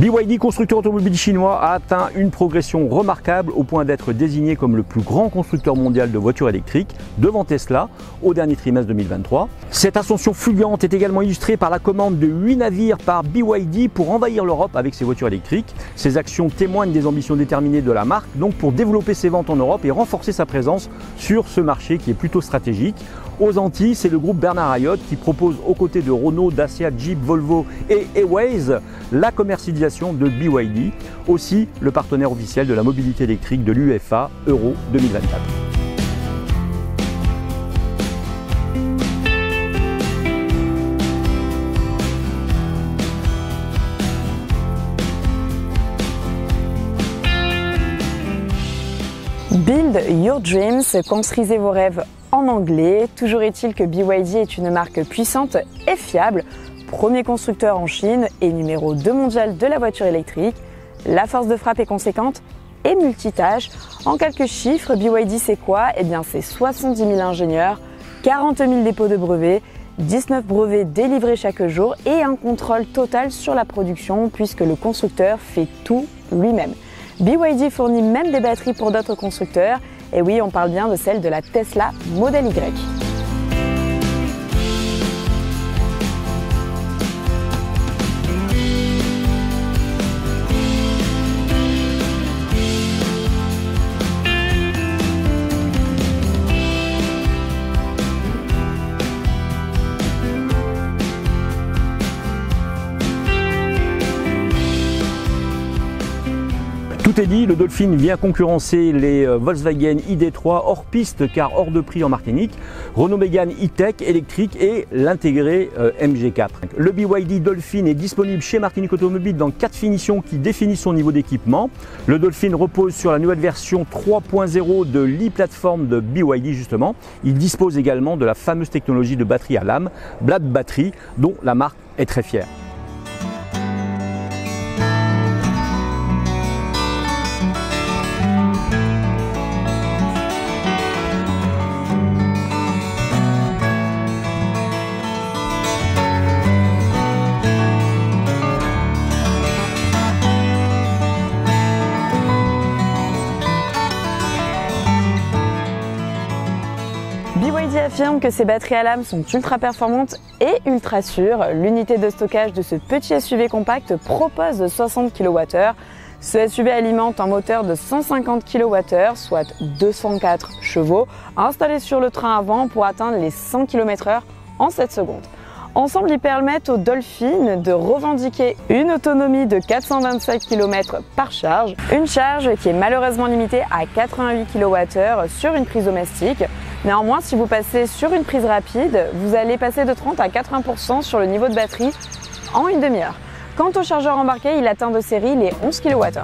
BYD, constructeur automobile chinois, a atteint une progression remarquable au point d'être désigné comme le plus grand constructeur mondial de voitures électriques devant Tesla au dernier trimestre 2023. Cette ascension fulgurante est également illustrée par la commande de 8 navires par BYD pour envahir l'Europe avec ses voitures électriques. Ces actions témoignent des ambitions déterminées de la marque donc pour développer ses ventes en Europe et renforcer sa présence sur ce marché qui est plutôt stratégique. Aux Antilles, c'est le groupe Bernard Ayotte qui propose aux côtés de Renault, Dacia, Jeep, Volvo et Airways la commercialisation de BYD, aussi le partenaire officiel de la mobilité électrique de l'UEFA Euro 2024. Build your dreams, construisez vos rêves en anglais. Toujours est-il que BYD est une marque puissante et fiable, premier constructeur en Chine et numéro 2 mondial de la voiture électrique. La force de frappe est conséquente et multitâche. En quelques chiffres, BYD c'est quoi? Eh bien c'est 70 000 ingénieurs, 40 000 dépôts de brevets, 19 brevets délivrés chaque jour et un contrôle total sur la production puisque le constructeur fait tout lui-même. BYD fournit même des batteries pour d'autres constructeurs. Et oui, on parle bien de celle de la Tesla Model Y. Tout est dit, le Dolphin vient concurrencer les Volkswagen ID.3 hors piste car hors de prix en Martinique, Renault Mégane E-Tech électrique et l'intégré MG4. Le BYD Dolphin est disponible chez Martinique Automobile dans 4 finitions qui définissent son niveau d'équipement. Le Dolphin repose sur la nouvelle version 3.0 de l'e-plateforme de BYD justement. Il dispose également de la fameuse technologie de batterie à lame, Blade Battery, dont la marque est très fière. BYD affirme que ses batteries à lame sont ultra performantes et ultra sûres. L'unité de stockage de ce petit SUV compact propose 60 kWh. Ce SUV alimente un moteur de 150 kWh, soit 204 chevaux, installé sur le train avant pour atteindre les 100 km/h en 7 secondes. Ensemble, ils permettent au Dolphin de revendiquer une autonomie de 427 km par charge, une charge qui est malheureusement limitée à 88 kWh sur une prise domestique. Néanmoins, si vous passez sur une prise rapide, vous allez passer de 30 à 80% sur le niveau de batterie en une demi-heure. Quant au chargeur embarqué, il atteint de série les 11 kWh.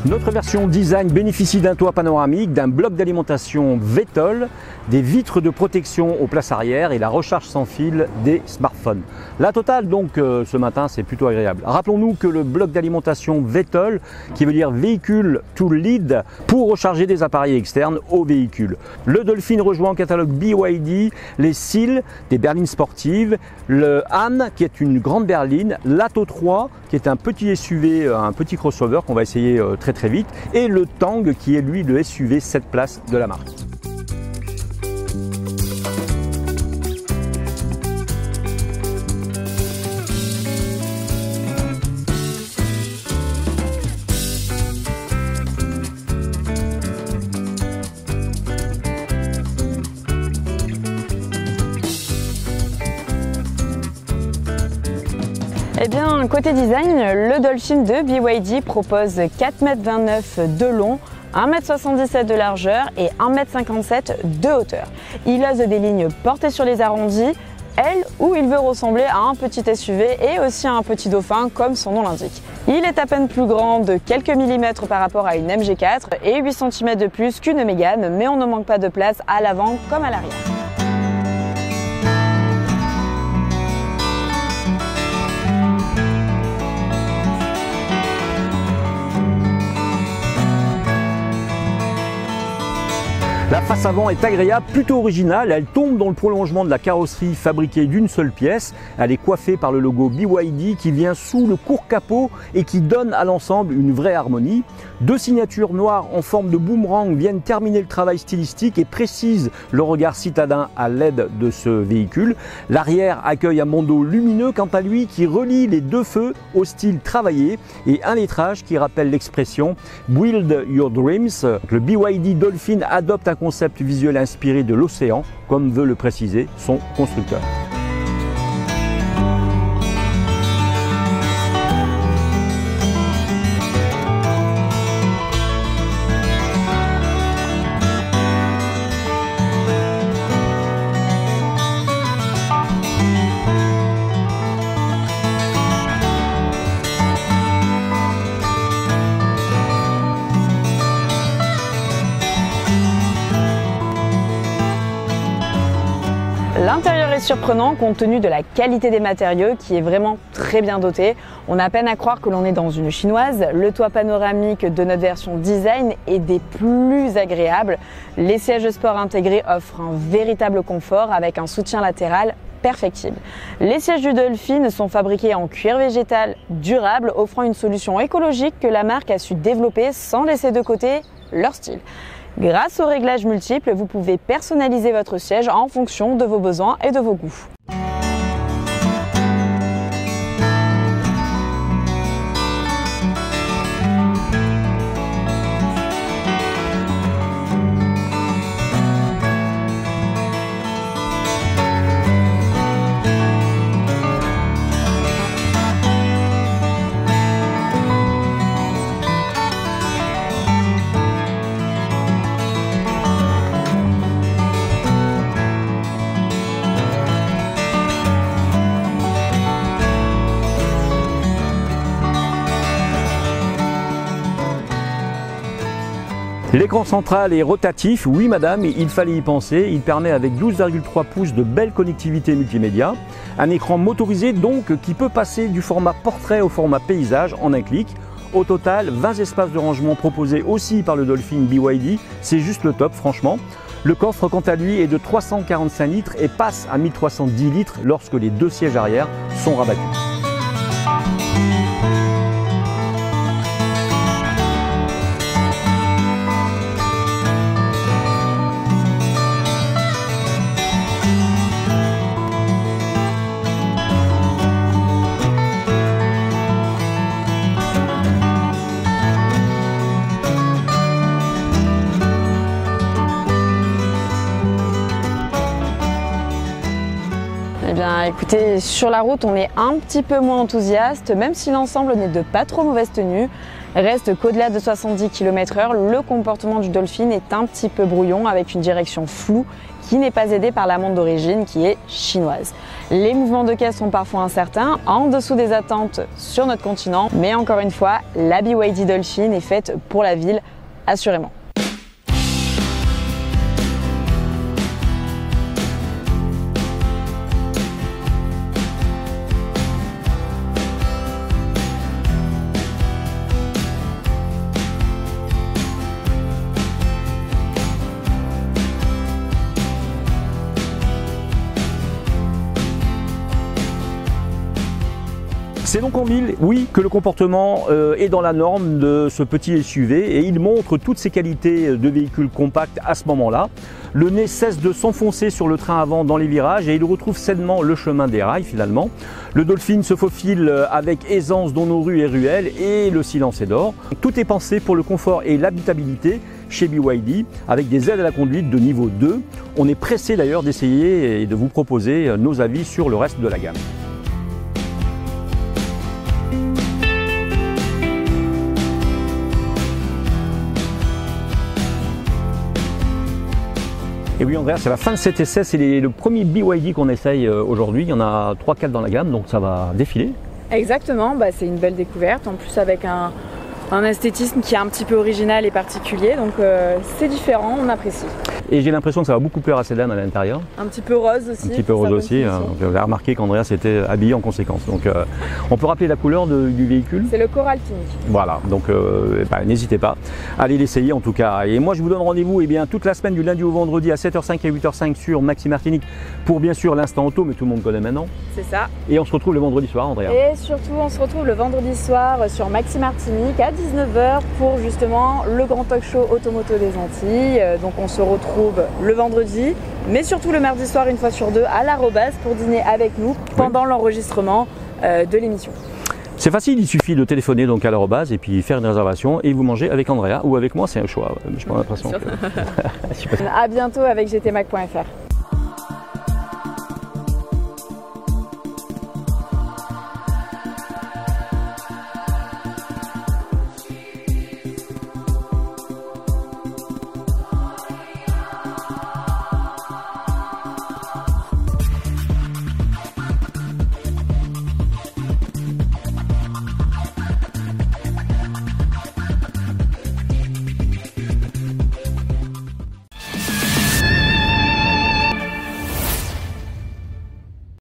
Notre version design bénéficie d'un toit panoramique, d'un bloc d'alimentation VTOL, des vitres de protection aux places arrière et la recharge sans fil des smartphones. La totale donc ce matin c'est plutôt agréable. Rappelons-nous que le bloc d'alimentation VTOL, qui veut dire véhicule to lead, pour recharger des appareils externes au véhicule. Le Dolphin rejoint en catalogue BYD les Seal, des berlines sportives, le Han qui est une grande berline, l'Atto 3 qui est un petit SUV, un petit crossover qu'on va essayer très vite, et le Tang qui est lui le SUV 7 places de la marque. Eh bien, côté design, le Dolphin de BYD propose 4,29 m de long, 1,77 m de largeur et 1,57 m de hauteur. Il a des lignes portées sur les arrondis, elle où il veut ressembler à un petit SUV et aussi à un petit dauphin comme son nom l'indique. Il est à peine plus grand de quelques millimètres par rapport à une MG4 et 8 cm de plus qu'une Mégane, mais on ne manque pas de place à l'avant comme à l'arrière. La face avant est agréable, plutôt originale, elle tombe dans le prolongement de la carrosserie fabriquée d'une seule pièce. Elle est coiffée par le logo BYD qui vient sous le court capot et qui donne à l'ensemble une vraie harmonie. Deux signatures noires en forme de boomerang viennent terminer le travail stylistique et précisent le regard citadin à l'aide de ce véhicule. L'arrière accueille un bandeau lumineux quant à lui qui relie les deux feux au style travaillé et un lettrage qui rappelle l'expression Build Your Dreams. Le BYD Dolphin adopte un concept visuel inspiré de l'océan, comme veut le préciser son constructeur. L'intérieur est surprenant compte tenu de la qualité des matériaux qui est vraiment très bien doté. On a peine à croire que l'on est dans une chinoise. Le toit panoramique de notre version design est des plus agréables. Les sièges sport intégrés offrent un véritable confort avec un soutien latéral perfectible. Les sièges du Dolphin sont fabriqués en cuir végétal durable, offrant une solution écologique que la marque a su développer sans laisser de côté leur style. Grâce aux réglages multiples, vous pouvez personnaliser votre siège en fonction de vos besoins et de vos goûts. L'écran central est rotatif, oui madame, il fallait y penser. Il permet avec 12,3 pouces de belle connectivité multimédia. Un écran motorisé donc qui peut passer du format portrait au format paysage en un clic. Au total, 20 espaces de rangement proposés aussi par le Dolphin BYD, c'est juste le top franchement. Le coffre quant à lui est de 345 litres et passe à 1310 litres lorsque les deux sièges arrière sont rabattus. Eh bien écoutez, sur la route on est un petit peu moins enthousiaste, même si l'ensemble n'est de pas trop mauvaise tenue. Reste qu'au-delà de 70 km/h, le comportement du Dolphin est un petit peu brouillon avec une direction floue qui n'est pas aidée par la montre d'origine qui est chinoise. Les mouvements de caisse sont parfois incertains, en dessous des attentes sur notre continent, mais encore une fois, la BYD Dolphin est faite pour la ville, assurément. C'est donc en ville, oui, que le comportement est dans la norme de ce petit SUV et il montre toutes ses qualités de véhicule compact à ce moment-là. Le nez cesse de s'enfoncer sur le train avant dans les virages et il retrouve sainement le chemin des rails finalement. Le Dolphin se faufile avec aisance dans nos rues et ruelles et le silence est d'or. Tout est pensé pour le confort et l'habitabilité chez BYD avec des aides à la conduite de niveau 2. On est pressé d'ailleurs d'essayer et de vous proposer nos avis sur le reste de la gamme. Et oui Andrea, c'est la fin de cet essai, c'est le premier BYD qu'on essaye aujourd'hui, il y en a 3-4 dans la gamme, donc ça va défiler. Exactement, c'est une belle découverte, en plus avec un esthétisme qui est un petit peu original et particulier, donc c'est différent, on apprécie. Et j'ai l'impression que ça va beaucoup plaire à ces dames à l'intérieur. Un petit peu rose aussi. Un petit peu rose aussi. Donc, vous avez remarqué qu'Andrea s'était habillée en conséquence. Donc on peut rappeler la couleur du véhicule? C'est le Coral Pink. Voilà, donc n'hésitez pas. Allez l'essayer en tout cas. Et moi je vous donne rendez-vous toute la semaine du lundi au vendredi à 7h05 et 8h05 sur Maxi Martinique pour bien sûr l'instant auto, mais tout le monde connaît maintenant. C'est ça. Et on se retrouve le vendredi soir, Andrea. Et surtout, on se retrouve le vendredi soir sur Maxi Martinique à 19h pour justement le grand talk show Automoto des Antilles. Donc on se retrouve le vendredi, mais surtout le mardi soir une fois sur deux à l'Arobase pour dîner avec nous pendant l'enregistrement de l'émission. C'est facile, il suffit de téléphoner donc à l'Arobase et puis faire une réservation et vous mangez avec Andrea ou avec moi, c'est un choix. Je prends l'impression que... À bientôt avec gtmac.fr.